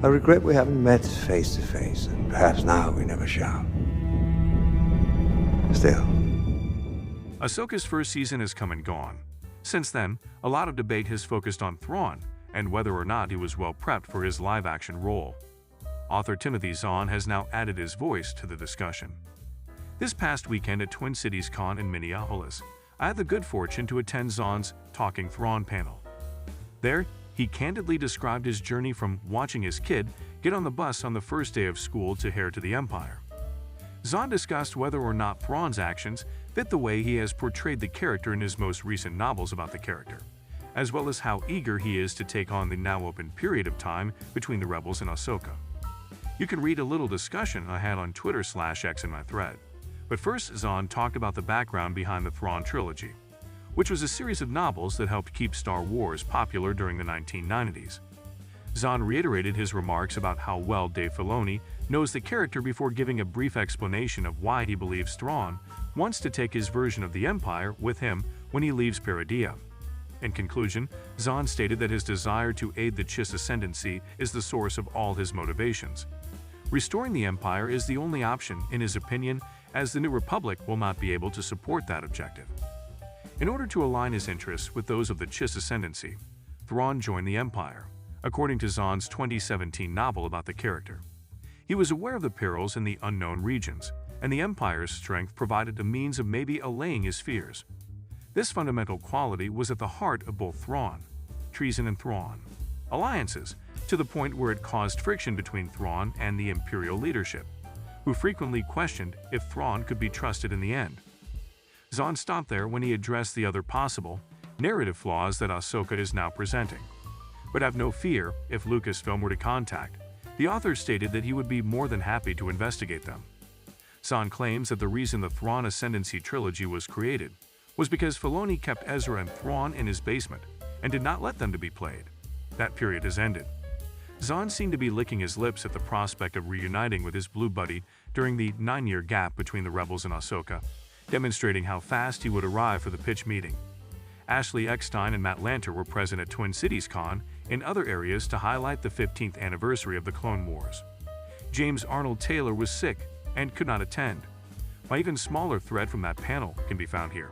I regret we haven't met face to face, and perhaps now we never shall. Still. Ahsoka's first season has come and gone. Since then, a lot of debate has focused on Thrawn and whether or not he was well prepped for his live-action role. Author Timothy Zahn has now added his voice to the discussion. This past weekend at Twin Cities Con in Minneapolis, I had the good fortune to attend Zahn's Talking Thrawn panel. There, he candidly described his journey from watching his kid get on the bus on the first day of school to heir to the Empire. Zahn discussed whether or not Thrawn's actions fit the way he has portrayed the character in his most recent novels about the character, as well as how eager he is to take on the now open period of time between the Rebels and Ahsoka. You can read a little discussion I had on Twitter/X in my thread. But first, Zahn talked about the background behind the Thrawn trilogy, which was a series of novels that helped keep Star Wars popular during the 1990s. Zahn reiterated his remarks about how well Dave Filoni knows the character before giving a brief explanation of why he believes Thrawn wants to take his version of the Empire with him when he leaves Peridea. In conclusion, Zahn stated that his desire to aid the Chiss ascendancy is the source of all his motivations. Restoring the Empire is the only option, in his opinion, as the New Republic will not be able to support that objective. In order to align his interests with those of the Chiss ascendancy, Thrawn joined the Empire, according to Zahn's 2017 novel about the character. He was aware of the perils in the unknown regions, and the Empire's strength provided a means of maybe allaying his fears. This fundamental quality was at the heart of both Thrawn, treason and Thrawn alliances, to the point where it caused friction between Thrawn and the Imperial leadership, who frequently questioned if Thrawn could be trusted in the end. Zahn stopped there when he addressed the other possible, narrative flaws that Ahsoka is now presenting. But have no fear, if Lucasfilm were to contact, the author stated that he would be more than happy to investigate them. Zahn claims that the reason the Thrawn Ascendancy trilogy was created was because Filoni kept Ezra and Thrawn in his basement and did not let them to be played. That period has ended. Zahn seemed to be licking his lips at the prospect of reuniting with his blue buddy during the 9-year gap between the Rebels and Ahsoka, demonstrating how fast he would arrive for the pitch meeting. Ashley Eckstein and Matt Lanter were present at Twin Cities Con in other areas to highlight the 15th anniversary of the Clone Wars. James Arnold Taylor was sick and could not attend. My even smaller thread from that panel can be found here.